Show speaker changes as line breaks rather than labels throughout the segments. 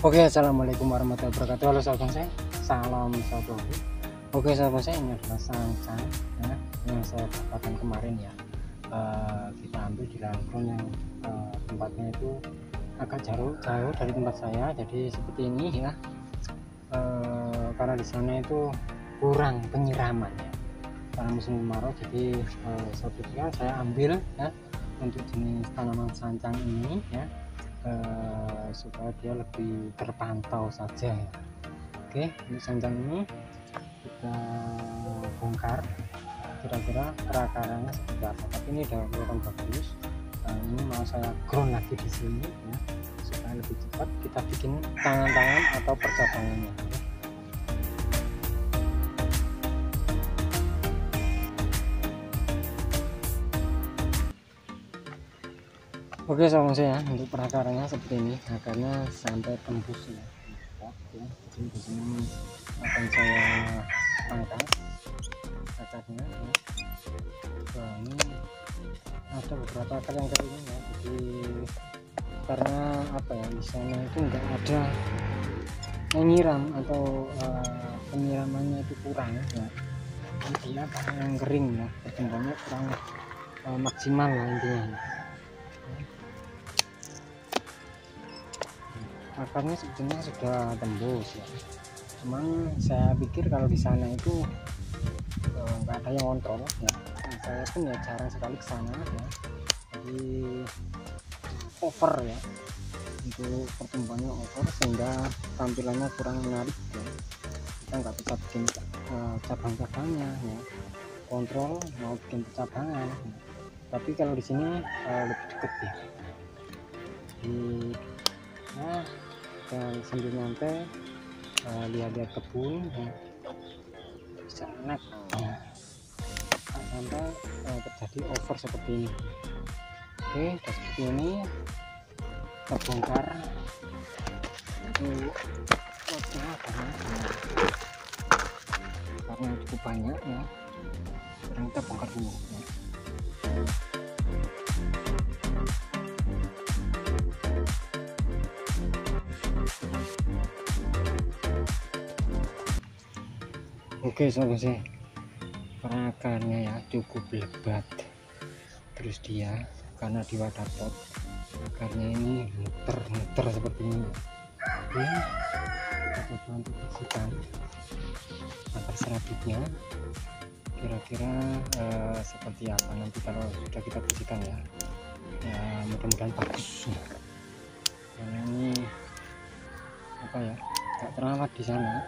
Oke, assalamualaikum warahmatullahi wabarakatuh. Halo sahabat bonsai, salam satu. Oke sahabat bonsai, ini adalah sancang ya, yang saya dapatkan kemarin ya. Kita ambil di lahan yang tempatnya itu agak jauh dari tempat saya, jadi seperti ini ya. Karena di sana itu kurang penyiraman ya, karena musim kemarau, jadi saya ambil ya untuk jenis tanaman sancang ini ya. Supaya dia lebih terpantau saja ya. Oke, untuk sancang ini kita bongkar kira-kira perakarannya seperti apa, tapi ini udah kelihatan bagus. Ini mau saya ground lagi di sini ya, supaya lebih cepat kita bikin tangan-tangan atau percabangannya. Oke sahabat saya, untuk perakarannya seperti ini, akarnya sampai tembus ya. Jadi di sini akan saya pangkas akarnya ya. Wah, ini ada beberapa akar yang kering ya, jadi karena apa ya, di sana itu enggak ada menyiram atau penyiramannya itu kurang ya. Jadi dia yang kering ya, pertumbuhannya kurang maksimal lah intinya. Akarnya sebetulnya sudah tembus ya, cuman saya pikir kalau di sana itu nggak ada yang kontrol ya. Saya pun ya jarang sekali ke sana ya, jadi over ya, untuk pertumbuhannya over sehingga tampilannya kurang menarik ya. Kita nggak bisa bikin cabang-cabangnya ya, kontrol mau bikin cabangan ya. Tapi kalau di sini lebih deket ya, nah dan sambil nyantai lihat-lihat kebun ya, bisa enak ya, sampai terjadi over seperti ini. Oke, dan seperti ini terbongkar untuk lotnya karena cukup banyak ya. Sekarang kita bongkar dulu ya. Oke sahabat saya, perakarnya ya cukup lebat, terus dia karena di wadah pot akarnya ini muter-muter seperti ini. Oke, kita coba untuk bersihkan akar serabutnya, kira-kira seperti apa nanti kalau sudah kita bersihkan ya. Ya mudah-mudahan bagus ya. Karena ini apa ya, tak terawat di sana.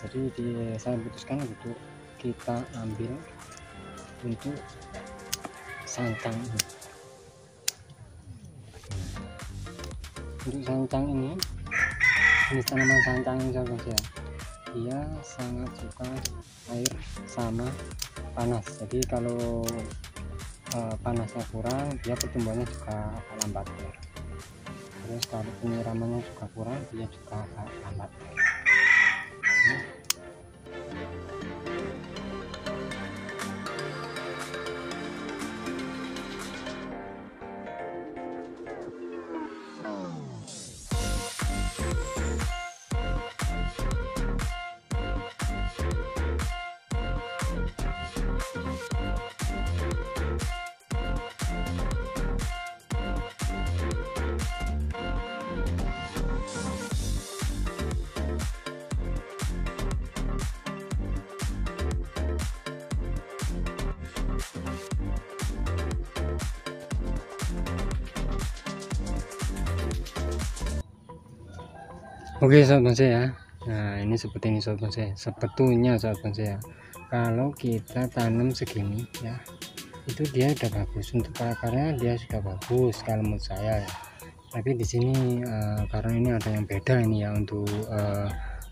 Jadi saya putuskan untuk kita ambil untuk sancang ini. Untuk sancang ini, jenis tanaman sancang ini sahabat ya, dia sangat suka air sama panas. Jadi kalau panasnya kurang, dia pertumbuhannya juga agak lambat ya. Terus kalau penyiramannya juga kurang, dia juga agak lambat. Oke sahabat bonsai ya, nah ini seperti ini sahabat bonsai. Sebetulnya sahabat bonsai ya, kalau kita tanam segini ya, itu dia udah bagus, untuk akarnya dia sudah bagus kalau menurut saya ya. Tapi di sini karena ini ada yang beda ini ya, untuk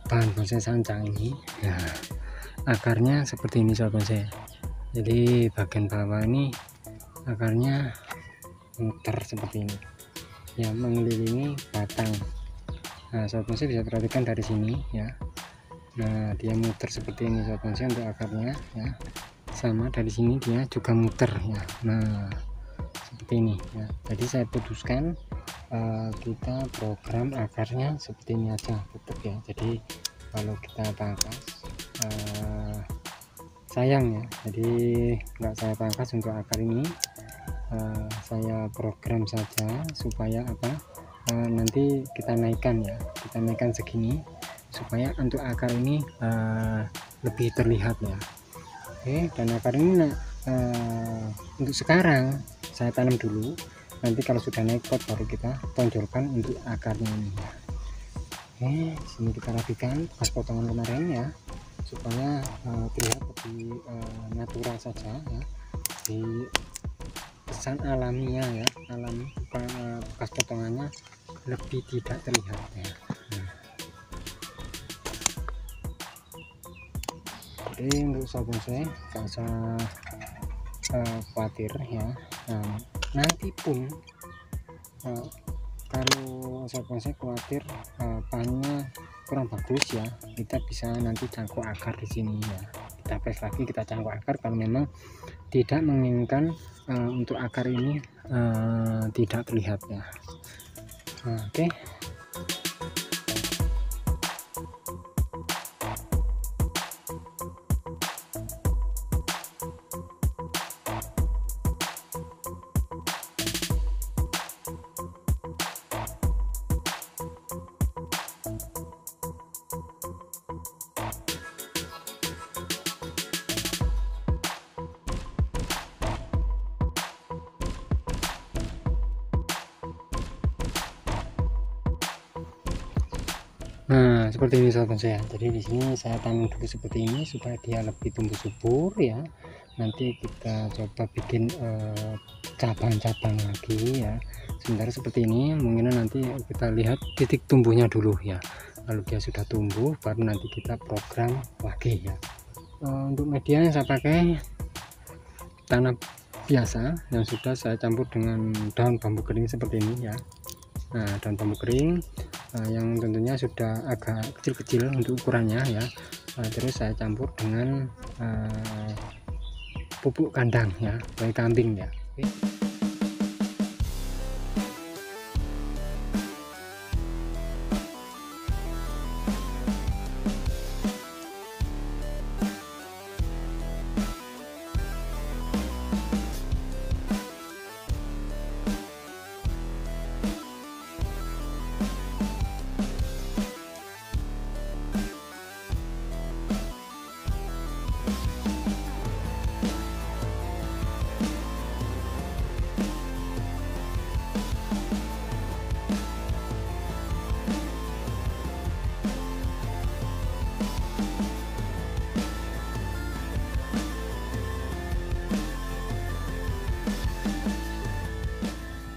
bahan bonsai sancang ini ya, akarnya seperti ini sahabat bonsai. Jadi bagian bawah ini akarnya muter seperti ini ya, mengelilingi batang. Nah sahabat bonsai bisa perhatikan dari sini ya, nah dia muter seperti ini sahabat bonsai untuk akarnya ya, sama dari sini dia juga muter ya. Nah seperti ini ya, jadi saya putuskan kita program akarnya seperti ini aja tetap ya. Jadi kalau kita pangkas sayang ya, jadi nggak saya pangkas untuk akar ini. Saya program saja supaya apa, nanti kita naikkan ya, kita naikkan segini supaya untuk akar ini lebih terlihat ya. Oke, dan akar ini untuk sekarang saya tanam dulu, nanti kalau sudah naik pot baru kita tonjolkan untuk akarnya ini ya. Oke, sini kita rapikan pas potongan kemarin ya, supaya terlihat lebih natural saja ya, di kesan alaminya ya, alami, bekas potongannya lebih tidak terlihat ya. Jadi untuk sahabat bonsai gak usah khawatir ya. Nanti pun kalau sahabat bonsai khawatir panennya kurang bagus ya, kita bisa nanti cangkok akar di sini ya, kita press lagi, kita cangkok akar kalau memang tidak menginginkan untuk akar ini tidak terlihat ya. Oke. Nah, seperti ini sahabat saya. Jadi di sini saya tanam dulu seperti ini supaya dia lebih tumbuh subur ya. Nanti kita coba bikin cabang-cabang lagi ya. Sebentar seperti ini, mungkin nanti kita lihat titik tumbuhnya dulu ya. Kalau dia sudah tumbuh, baru nanti kita program lagi ya. Untuk media yang saya pakai tanah biasa yang sudah saya campur dengan daun bambu kering seperti ini ya. Nah, daun bambu kering yang tentunya sudah agak kecil-kecil untuk ukurannya ya. Terus saya campur dengan pupuk kandang ya, bayi kambing ya. Oke.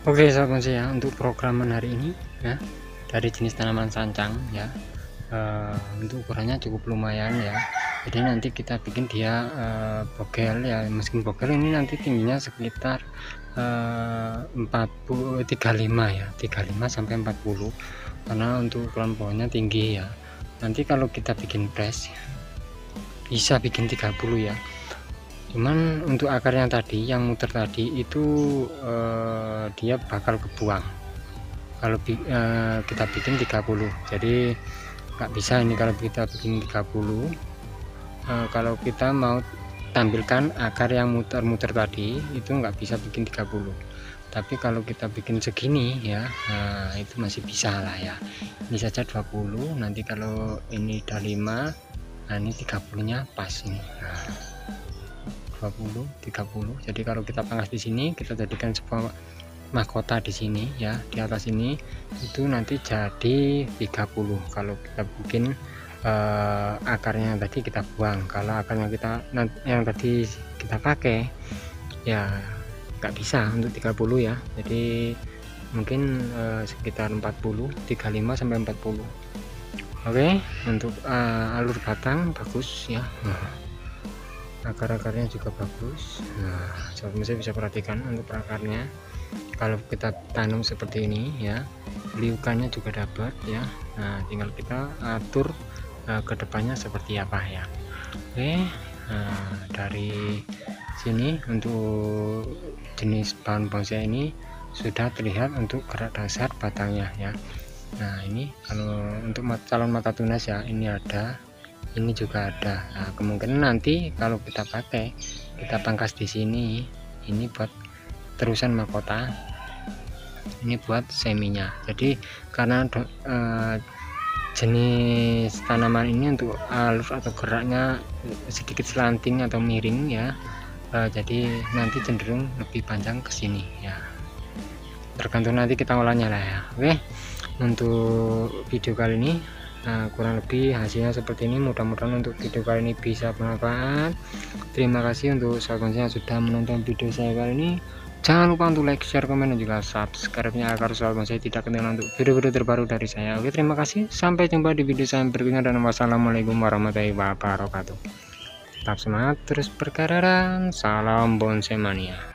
Oke sahabat bonsai ya, untuk programan hari ini ya, dari jenis tanaman sancang ya, untuk ukurannya cukup lumayan ya. Jadi nanti kita bikin dia bogel ya, meskipun bogel ini nanti tingginya sekitar 35 ya, 35 sampai 40, karena untuk ukuran pohonnya tinggi ya. Nanti kalau kita bikin press bisa bikin 30 ya. Cuman untuk akar yang tadi, yang muter tadi itu dia bakal kebuang kalau kita bikin 30. Jadi nggak bisa ini kalau kita bikin 30. Kalau kita mau tampilkan akar yang muter-muter tadi itu nggak bisa bikin 30. Tapi kalau kita bikin segini ya, itu masih bisa lah ya. Ini saja 20, nanti kalau ini udah 5, nah ini 30 nya pas ini. 20, 30. Jadi kalau kita pangkas di sini, kita jadikan sebuah mahkota di sini ya, di atas ini itu nanti jadi 30. Kalau kita bikin akarnya yang tadi kita buang, kalau akarnya yang tadi kita pakai ya nggak bisa untuk 30 ya. Jadi mungkin sekitar 40, 35 sampai 40. Oke, untuk alur batang bagus ya. Akar-akarnya juga bagus. Nah, sobat bonsai bisa perhatikan untuk akarnya. Kalau kita tanam seperti ini ya, liukannya juga dapat ya. Nah, tinggal kita atur ke depannya seperti apa ya. Oke, dari sini untuk jenis bahan bonsai ini sudah terlihat untuk gerak dasar batangnya ya. Nah ini kalau untuk calon mata tunas ya, ini ada, ini juga ada. Nah kemungkinan nanti kalau kita pakai, kita pangkas di sini, ini buat terusan mahkota, ini buat seminya. Jadi karena jenis tanaman ini untuk alur atau geraknya sedikit slanting atau miring ya, jadi nanti cenderung lebih panjang ke sini ya, tergantung nanti kita olahnya lah ya. Oke, untuk video kali ini kurang lebih hasilnya seperti ini. Mudah-mudahan untuk video kali ini bisa bermanfaat. Terima kasih untuk sahabat yang sudah menonton video saya kali ini. Jangan lupa untuk like, share, komen, dan juga subscribe-nya agar sahabat saya tidak ketinggalan untuk video-video terbaru dari saya. Oke, terima kasih. Sampai jumpa di video saya berikutnya dan wassalamualaikum warahmatullahi wabarakatuh. Tetap semangat, terus berkarya, salam bonsai mania.